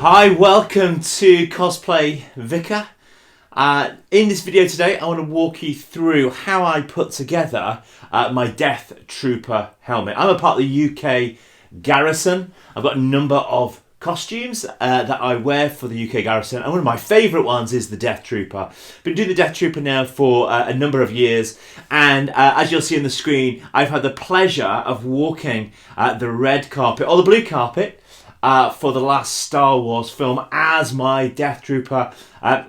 Hi, welcome to Cosplay Vicar. In this video today, I want to walk you through how I put together my Death Trooper helmet. I'm a part of the UK Garrison. I've got a number of costumes that I wear for the UK Garrison, and one of my favourite ones is the Death Trooper. Been doing the Death Trooper now for a number of years, and as you'll see on the screen, I've had the pleasure of walking the red carpet, or the blue carpet, for the last Star Wars film as my Death Trooper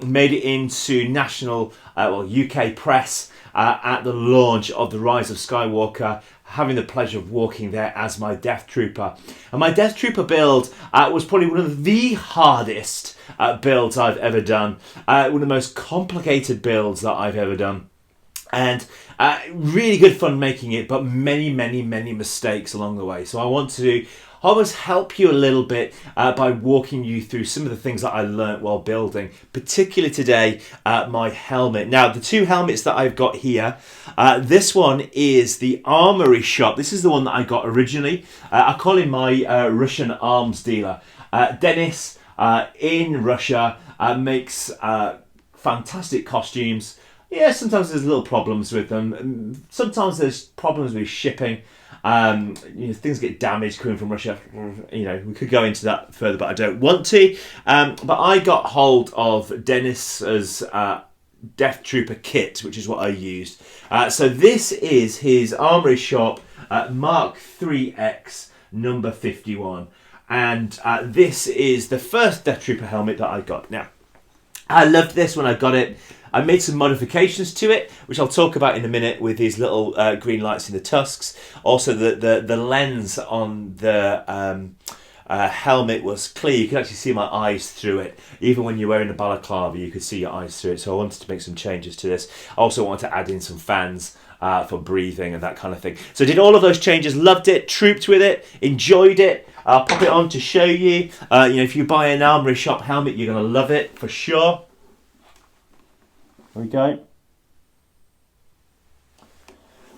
made it into national, UK press at the launch of The Rise of Skywalker, having the pleasure of walking there as my Death Trooper. And my Death Trooper build was probably one of the hardest builds I've ever done, one of the most complicated builds that I've ever done. And really good fun making it, but many mistakes along the way. So I want to almost help you a little bit by walking you through some of the things that I learnt while building, particularly today, my helmet. Now, the two helmets that I've got here, this one is the Armory Shop. This is the one that I got originally. I call him my Russian arms dealer. Dennis in Russia makes fantastic costumes. Yeah, sometimes there's little problems with them. Sometimes there's problems with shipping. Things get damaged coming from Russia. We could go into that further, but I don't want to. But I got hold of Dennis's Death Trooper kit, which is what I used. So this is his Armory Shop Mark 3X number 51. And this is the first Death Trooper helmet that I got. Now, I loved this when I got it. I made some modifications to it, which I'll talk about in a minute, with these little green lights in the tusks. Also, the lens on the helmet was clear. You could actually see my eyes through it. Even when you're wearing a balaclava, you could see your eyes through it. So I wanted to make some changes to this. I also wanted to add in some fans for breathing and that kind of thing. So I did all of those changes, loved it, trooped with it, enjoyed it. I'll pop it on to show you. If you buy an Armory Shop helmet, you're going to love it for sure. There we go.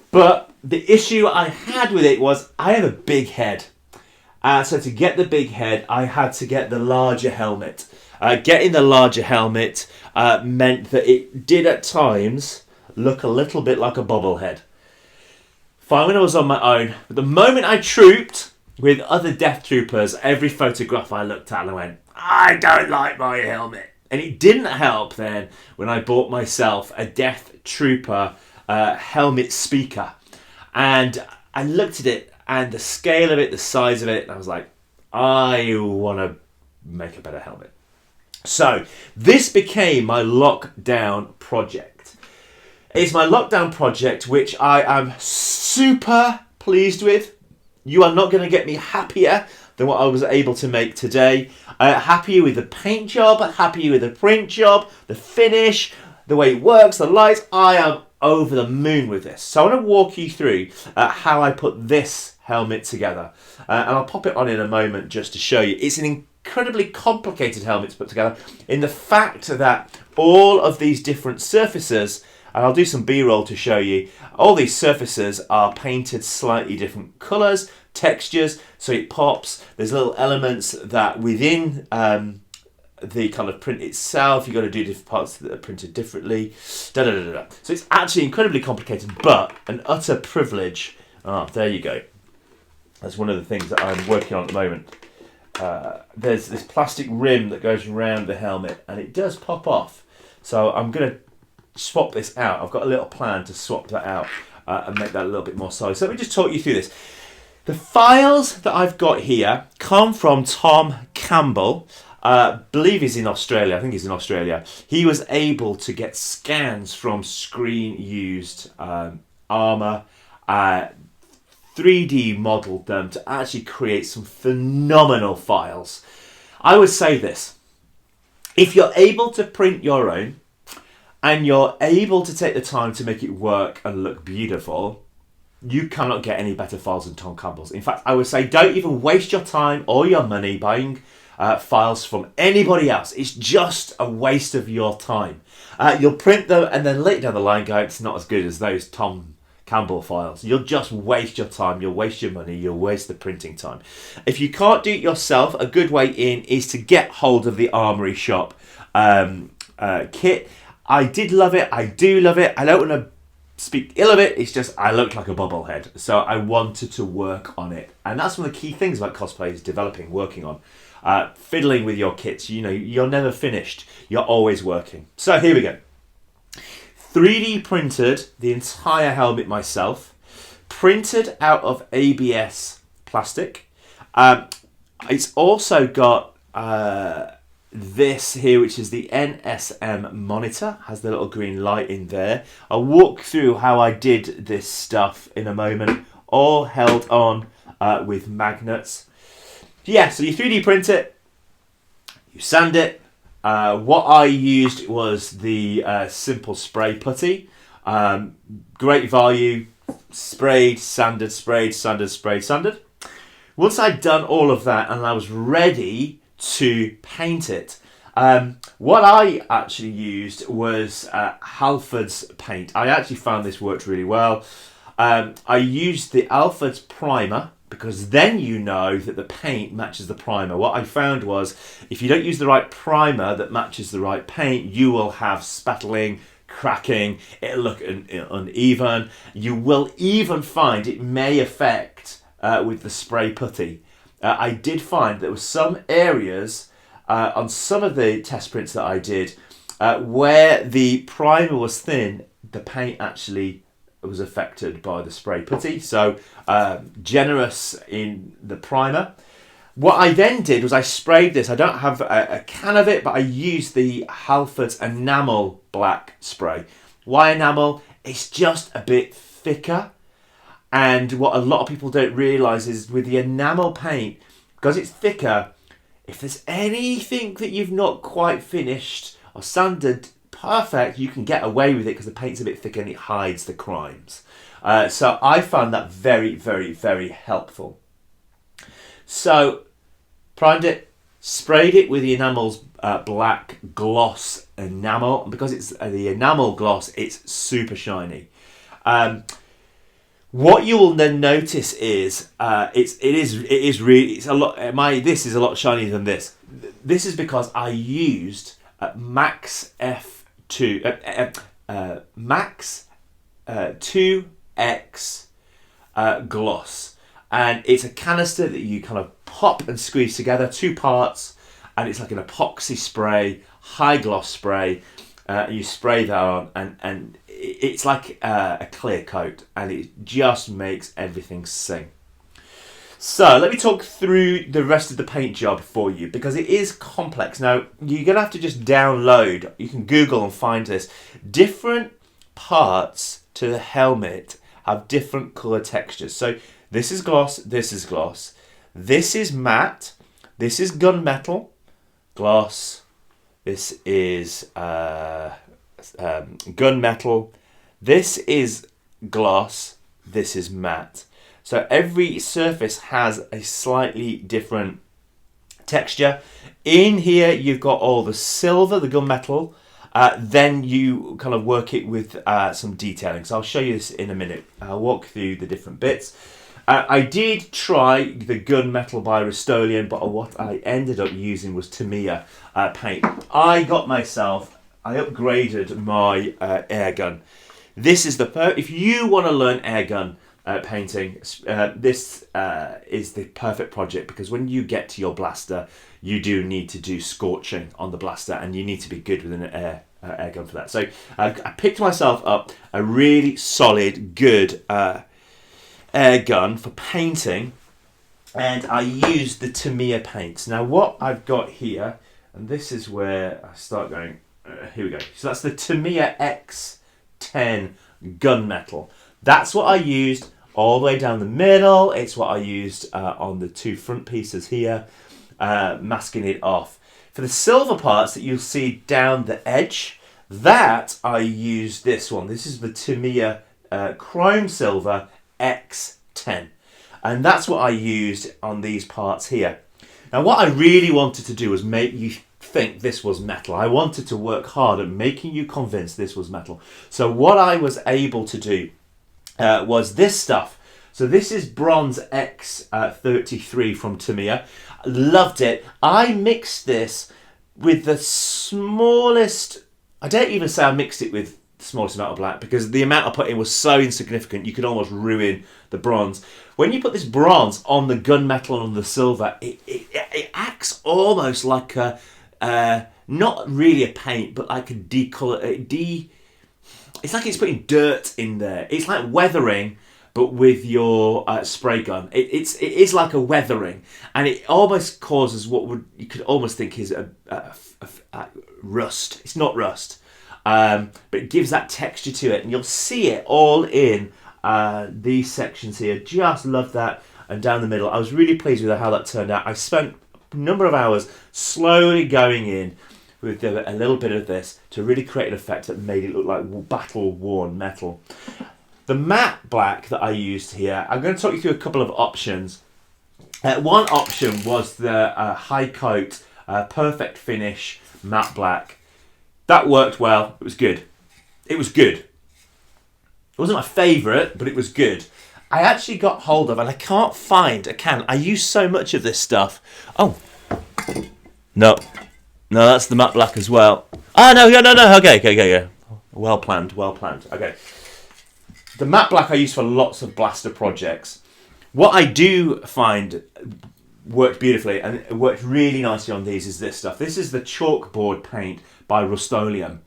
But the issue I had with it was I have a big head. So to get the big head, I had to get the larger helmet. Getting the larger helmet meant that it did at times look a little bit like a bobblehead. Fine when I was on my own. But the moment I trooped with other Death Troopers, every photograph I looked at, I went, I don't like my helmet. And it didn't help then when I bought myself a Death Trooper helmet speaker. And I looked at it and the scale of it, the size of it, and I was like, I want to make a better helmet. So this became my lockdown project. It's my lockdown project, which I am super pleased with. You are not going to get me happier than what I was able to make today. Happy with the paint job, happy with the print job, the finish, the way it works, the lights. I am over the moon with this. So I want to walk you through how I put this helmet together. And I'll pop it on in a moment just to show you. It's an incredibly complicated helmet to put together in the fact that all of these different surfaces, and I'll do some B-roll to show you, all these surfaces are painted slightly different colours, textures, so it pops. There's little elements that within the kind of print itself, you've got to do different parts that are printed differently. So it's actually incredibly complicated, but an utter privilege. There you go. That's one of the things that I'm working on at the moment. There's this plastic rim that goes around the helmet, and it does pop off. So I'm going to swap this out. I've got a little plan to swap that out and make that a little bit more solid. So let me just talk you through this. The files that I've got here come from Tom Campbell. Believe he's in Australia. I think he's in Australia. He was able to get scans from screen-used armour, 3D modelled them to actually create some phenomenal files. I would say this. If you're able to print your own, and you're able to take the time to make it work and look beautiful, you cannot get any better files than Tom Campbell's. In fact, I would say don't even waste your time or your money buying files from anybody else. It's just a waste of your time. You'll print them and then later down the line go, it's not as good as those Tom Campbell files. You'll just waste your time, you'll waste your money, you'll waste the printing time. If you can't do it yourself, a good way in is to get hold of the Armory Shop kit. I did love it, I do love it. I don't want to speak ill of it, it's just I looked like a bobblehead, so I wanted to work on it. And that's one of the key things about cosplay, is developing, working on. Fiddling with your kits, you know, you're never finished, you're always working. So here we go. 3D printed the entire helmet myself, printed out of ABS plastic. It's also got this here, which is the NSM monitor, has the little green light in there. I'll walk through how I did this stuff in a moment, all held on with magnets. Yeah, so you 3D print it, you sand it. What I used was the simple spray putty. Great value, sprayed, sanded, sprayed, sanded, sprayed, sanded. Once I'd done all of that and I was ready to paint it, what I actually used was Halford's paint. I actually found this worked really well. I used the Halford's primer, because then you know that the paint matches the primer. What I found was, if you don't use the right primer that matches the right paint, you will have spattling, cracking, it'll look uneven. You will even find it may affect with the spray putty. I did find there were some areas on some of the test prints that I did where the primer was thin, the paint actually was affected by the spray putty. So generous in the primer. What I then did was I sprayed this. I don't have a can of it, but I used the Halford's enamel black spray. Why enamel? It's just a bit thicker. And what a lot of people don't realise is with the enamel paint, because it's thicker, if there's anything that you've not quite finished or sanded perfect, you can get away with it because the paint's a bit thicker and it hides the crimes. So I found that very, very, very helpful. So primed it, sprayed it with the enamel's black gloss enamel, and because it's the enamel gloss, it's super shiny. What you will then notice is this is a lot shinier than this. This is because I used Max Max 2X gloss, and it's a canister that you kind of pop and squeeze together, 2 parts, and it's like an epoxy spray, high gloss spray. You spray that on, and it's like a clear coat, and it just makes everything sing. So let me talk through the rest of the paint job for you, because it is complex. Now, you're going to have to just download, you can Google and find this. Different parts to the helmet have different colour textures. So this is gloss, this is gloss. This is matte, this is gunmetal, gloss, this is gunmetal, this is gloss, this is matte. So every surface has a slightly different texture. In here, you've got all the silver, the gunmetal. Then you kind of work it with some detailing. So I'll show you this in a minute. I'll walk through the different bits. I did try the gunmetal by Rust-Oleum, but what I ended up using was Tamiya paint. I upgraded my air gun. This is if you want to learn air gun painting, this is the perfect project, because when you get to your blaster, you do need to do scorching on the blaster, and you need to be good with an air gun for that. So I picked myself up a really solid, good air gun for painting, and I used the Tamiya paints. Now what I've got here, and this is where I start going, here we go. So that's the Tamiya X10 gunmetal. That's what I used all the way down the middle. It's what I used on the 2 front pieces here, masking it off. For the silver parts that you'll see down the edge, that I used this one. This is the Tamiya Chrome Silver X10. And that's what I used on these parts here. Now what I really wanted to do was make you think this was metal. I wanted to work hard at making you convinced this was metal. So what I was able to do was this stuff. So this is Bronze X33 from Tamiya. Loved it. I mixed this with the smallest, I don't even say I mixed it with the smallest amount of black, because the amount I put in was so insignificant you could almost ruin the bronze. When you put this bronze on the gunmetal and on the silver, it acts almost like a, not really a paint, but like a it's like it's putting dirt in there. It's like weathering, but with your spray gun. It is like a weathering, and it almost causes what you could almost think is a rust. It's not rust, but it gives that texture to it, and you'll see it all in these sections here. Just love that, and down the middle. I was really pleased with how that turned out. I spent a number of hours slowly going in with a little bit of this to really create an effect that made it look like battle-worn metal. The matte black that I used here, I'm going to talk you through a couple of options. One option was the high coat, perfect finish matte black. That worked well. It was good. It was good. It wasn't my favourite, but it was good. I actually got hold of, and I can't find a can. I use so much of this stuff. Oh, no, that's the matte black as well. Oh no. Okay. Well planned. Okay. The matte black I use for lots of blaster projects. What I do find worked beautifully, and it worked really nicely on these, is this stuff. This is the Chalkboard Paint by Rust-Oleum.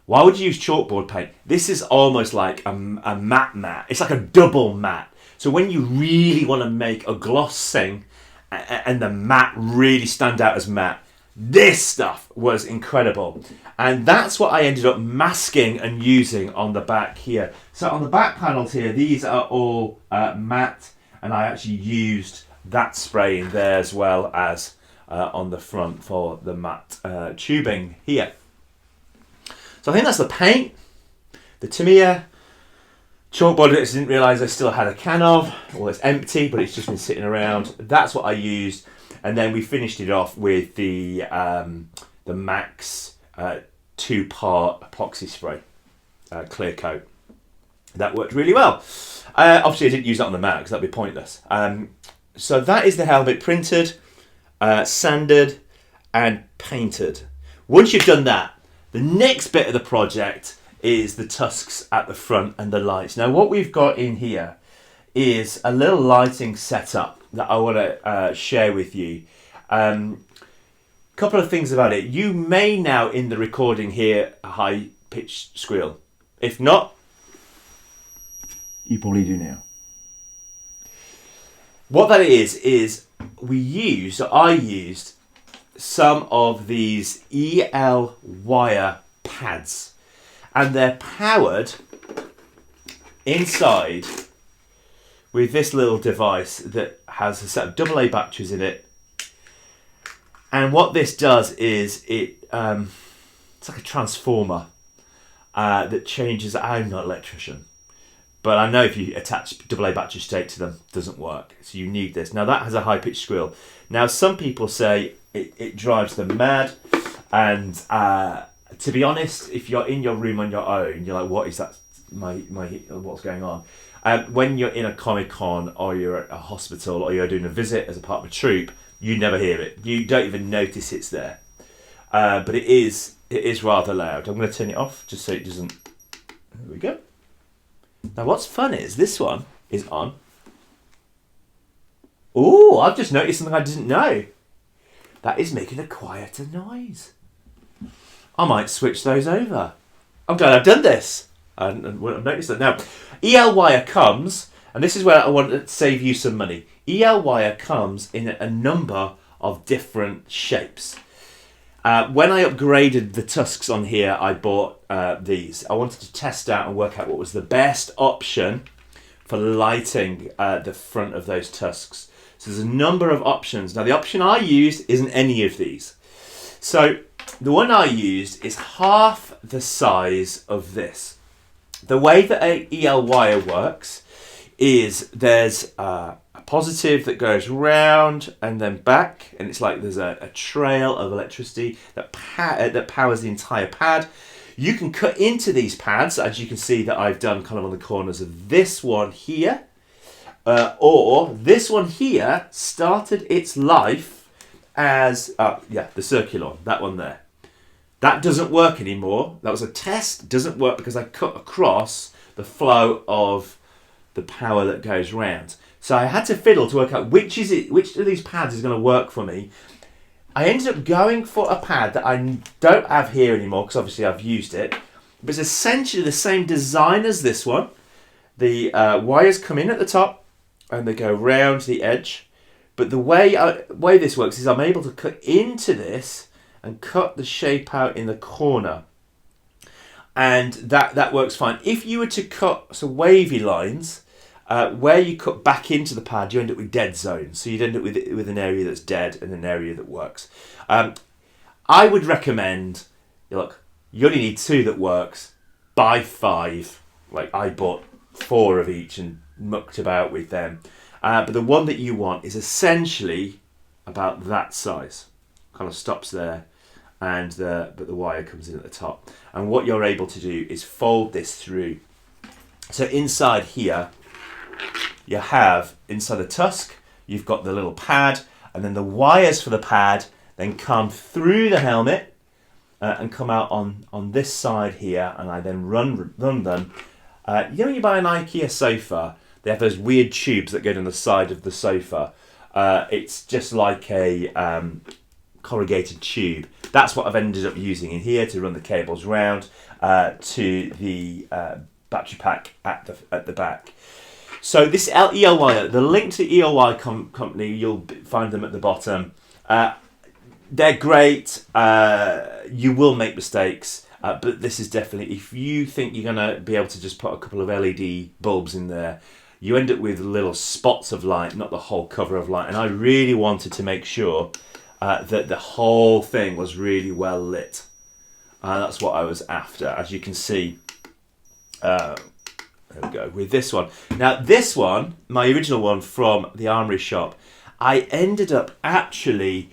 Why would you use chalkboard paint? This is almost like a matte. It's like a double matte. So when you really want to make a gloss thing and the matte really stand out as matte, this stuff was incredible. And that's what I ended up masking and using on the back here. So on the back panels here, these are all matte, and I actually used that spray in there as well as on the front for the matte tubing here. So I think that's the paint. The Tamiya chalkboard, I didn't realise I still had a can of. Well, it's empty, but it's just been sitting around. That's what I used. And then we finished it off with the Max 2-part epoxy spray, clear coat. That worked really well. Obviously, I didn't use that on the matte because that'd be pointless. So that is the helmet printed, sanded, and painted. Once you've done that, the next bit of the project is the tusks at the front and the lights. Now, what we've got in here is a little lighting setup that I want to share with you. Couple of things about it. You may now in the recording hear a high-pitched squeal. If not, you probably do now. What that is I used some of these Elwire pads, and they're powered inside with this little device that has a set of AA batteries in it. And what this does is it's like a transformer that changes. I'm not an electrician, but I know if you attach AA batteries straight to them, it doesn't work. So you need this. Now that has a high-pitched squeal. Now some people say it drives them mad, and to be honest, if you're in your room on your own, you're like, what is that? What's going on? When you're in a Comic-Con or you're at a hospital or you're doing a visit as a part of a troupe, you never hear it. You don't even notice it's there. But it is rather loud. I'm going to turn it off just so it doesn't. There we go. Now what's fun is this one is on. Oh, I've just noticed something I didn't know. That is making a quieter noise. I might switch those over. I'm glad I've done this. I've noticed that. Now, Elwire comes, and this is where I want to save you some money. Elwire comes in a number of different shapes. When I upgraded the tusks on here, I bought these. I wanted to test out and work out what was the best option for lighting the front of those tusks. So there's a number of options. Now the option I used isn't any of these. So the one I used is half the size of this. The way that Elwire works is there's a positive that goes round and then back, and it's like there's a trail of electricity that powers the entire pad. You can cut into these pads, as you can see that I've done kind of on the corners of this one here, or this one here started its life as, yeah, the circular one, that one there. That doesn't work anymore. That was a test, doesn't work because I cut across the flow of the power that goes round. So I had to fiddle to work out which of these pads is going to work for me. I ended up going for a pad that I don't have here anymore because obviously I've used it. But it's essentially the same design as this one. The wires come in at the top and they go round the edge. But the way this works is I'm able to cut into this and cut the shape out in the corner. And that works fine. If you were to cut some wavy lines, where you cut back into the pad, you end up with dead zones. So you'd end up with an area that's dead and an area that works. I would recommend, look, you only need 2 that works. Buy 5. Like I bought 4 of each and mucked about with them. But the one that you want is essentially about that size. Kind of stops there, and but the wire comes in at the top. And what you're able to do is fold this through. So inside here, you have, inside the tusk, you've got the little pad, and then the wires for the pad then come through the helmet and come out on this side here, and I then run them. You know when you buy an IKEA sofa, they have those weird tubes that go down the side of the sofa. It's just like a corrugated tube. That's what I've ended up using in here to run the cables round to the battery pack at the back. So this Elwire, the link to the Elwire company, you'll find them at the bottom. They're great. You will make mistakes, but this is definitely, if you think you're going to be able to just put a couple of LED bulbs in there, you end up with little spots of light, not the whole cover of light. And I really wanted to make sure that the whole thing was really well lit. That's what I was after. As you can see, there we go, with this one. Now this one, my original one from the Armoury shop, I ended up actually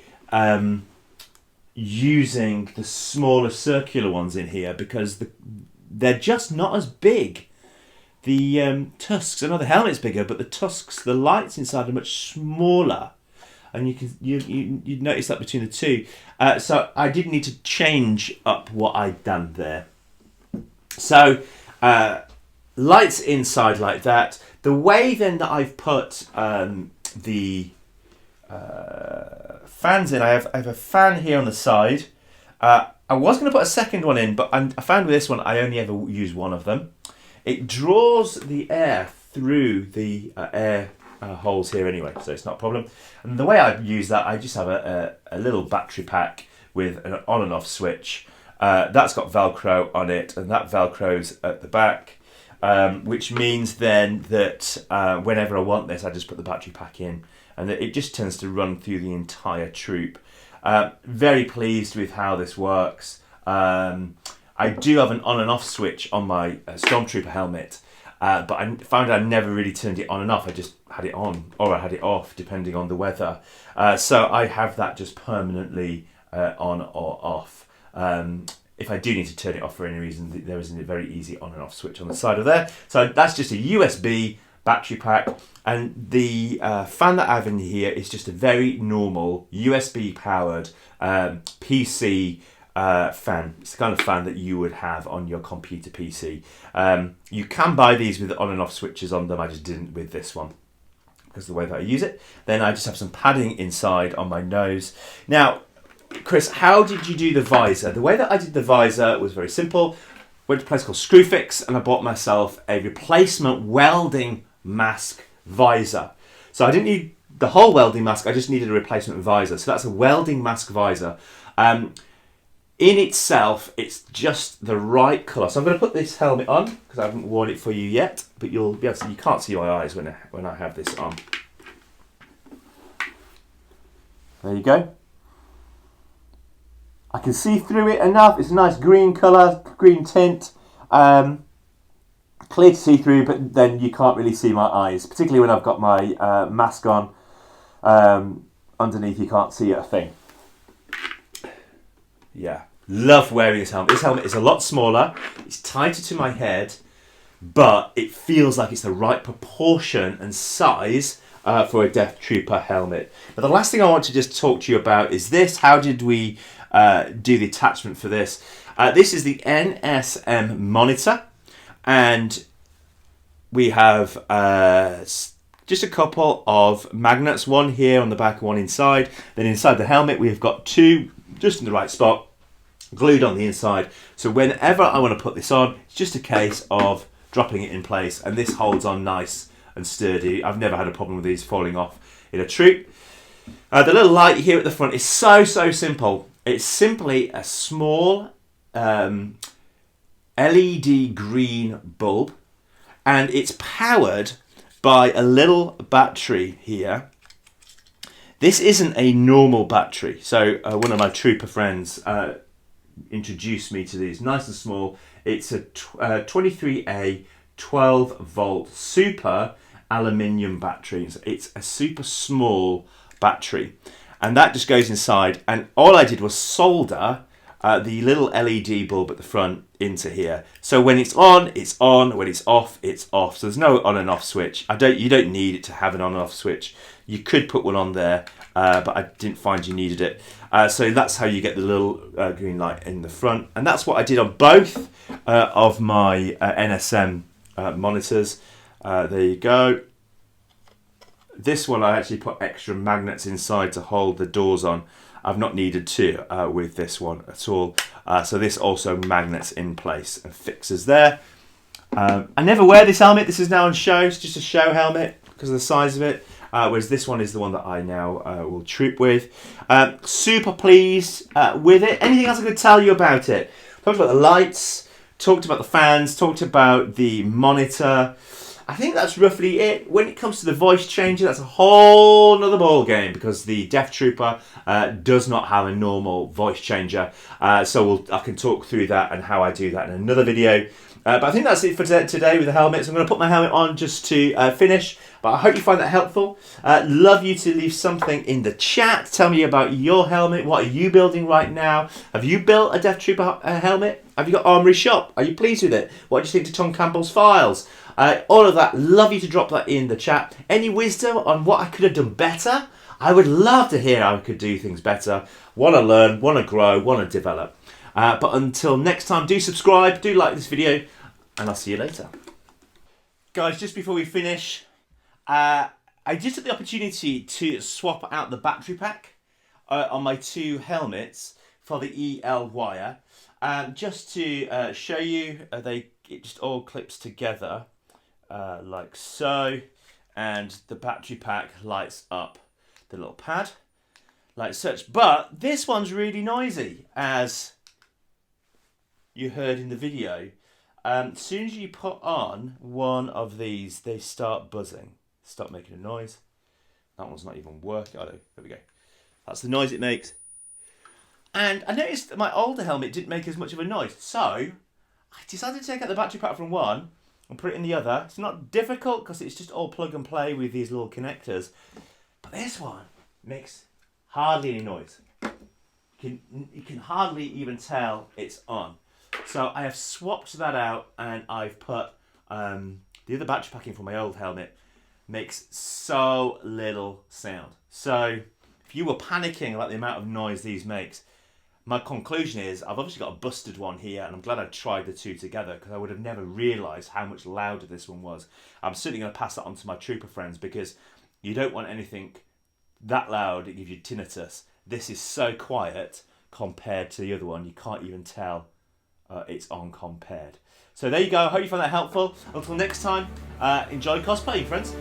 using the smaller circular ones in here because they're just not as big. The tusks, I know the helmet's bigger, but the tusks, the lights inside are much smaller. And you'd notice that between the two. So I did need to change up what I'd done there. So lights inside like that. The way then that I've put the fans in, I have a fan here on the side. I was going to put a second one in, but I found with this one I only ever use one of them. It draws the air through the air holes here anyway, so it's not a problem. And the way I use that, I just have a little battery pack with an on and off switch. That's got Velcro on it, and that Velcro's at the back, which means then that whenever I want this, I just put the battery pack in, and it just tends to run through the entire troop. Very pleased with how this works. I do have an on and off switch on my Stormtrooper helmet, but I found I never really turned it on and off. I just had it on or I had it off depending on the weather. So I have that just permanently on or off. If I do need to turn it off for any reason, there is a very easy on and off switch on the side of there. So that's just a USB battery pack. And the fan that I have in here is just a very normal USB powered PC fan. It's the kind of fan that you would have on your computer PC. You can buy these with on and off switches on them. I just didn't with this one because of the way that I use it. Then I just have some padding inside on my nose. Now, Chris, how did you do the visor? The way that I did the visor was very simple. Went to a place called Screwfix and I bought myself a replacement welding mask visor. So I didn't need the whole welding mask, I just needed a replacement visor. So that's a welding mask visor. In itself, it's just the right colour. So I'm going to put this helmet on because I haven't worn it for you yet, but you'll be able to see, you can't see my eyes when I have this on. There you go. I can see through it enough. It's a nice green colour, green tint. Clear to see through, but then you can't really see my eyes, particularly when I've got my mask on. Underneath, you can't see a thing. Yeah, Love wearing this helmet. This helmet is a lot smaller. It's tighter to my head, but it feels like it's the right proportion and size for a Death Trooper helmet. But the last thing I want to just talk to you about is this. How did we do the attachment for this? This is the NSM monitor, and we have just a couple of magnets, one here on the back, one inside. Then inside the helmet, we've got two just in the right spot, glued on the inside. So whenever I want to put this on, it's just a case of dropping it in place, and this holds on nice and sturdy. I've never had a problem with these falling off in a troop. The little light here at the front is so simple. It's simply a small LED green bulb, and it's powered by a little battery here. This isn't a normal battery. So one of my trooper friends introduced me to these, nice and small. It's a 23A 12 volt super aluminium battery. It's a super small battery, and that just goes inside, and all I did was solder the little LED bulb at the front into here. So when it's on, it's on. When it's off, it's off. So there's no on and off switch. You don't need it to have an on and off switch. You could put one on there, but I didn't find you needed it. So that's how you get the little green light in the front. And that's what I did on both of my NSM monitors. There you go. This one I actually put extra magnets inside to hold the doors on. I've not needed to with this one at all. So this also magnets in place and fixes there. I never wear this helmet. This is now on show. It's just a show helmet because of the size of it. Whereas this one is the one that I now will troop with. Super pleased with it. Anything else I could tell you about it? Talked about the lights, talked about the fans, talked about the monitor. I think that's roughly it. When it comes to the voice changer, that's a whole nother ball game because the Death Trooper does not have a normal voice changer. So I can talk through that and how I do that in another video. But I think that's it for today with the helmets. I'm going to put my helmet on just to finish. But I hope you find that helpful. Love you to leave something in the chat. Tell me about your helmet. What are you building right now? Have you built a Death Trooper helmet? Have you got Armory Shop? Are you pleased with it? What do you think to Tom Campbell's files? All of that. Love you to drop that in the chat. Any wisdom on what I could have done better? I would love to hear how I could do things better. Want to learn, want to grow, want to develop. But until next time, do subscribe, do like this video, and I'll see you later. Guys, just before we finish, I just took the opportunity to swap out the battery pack on my two helmets for the Elwire. Just to show you, it just all clips together like so, and the battery pack lights up the little pad like such. But this one's really noisy, as you heard in the video. As soon as you put on one of these, they start buzzing, start making a noise. That one's not even working. Oh, there we go. That's the noise it makes. And I noticed that my older helmet didn't make as much of a noise, so I decided to take out the battery pack from one and put it in the other. It's not difficult because it's just all plug and play with these little connectors. But this one makes hardly any noise. You can hardly even tell it's on. So I have swapped that out, and I've put the other battery pack in for my old helmet. Makes so little sound. So if you were panicking about the amount of noise these makes, my conclusion is I've obviously got a busted one here, and I'm glad I tried the two together because I would have never realised how much louder this one was. I'm certainly going to pass that on to my trooper friends because you don't want anything that loud it gives you tinnitus. This is so quiet compared to the other one, you can't even tell it's on compared. So there you go. I hope you found that helpful. Until next time, enjoy cosplaying, friends.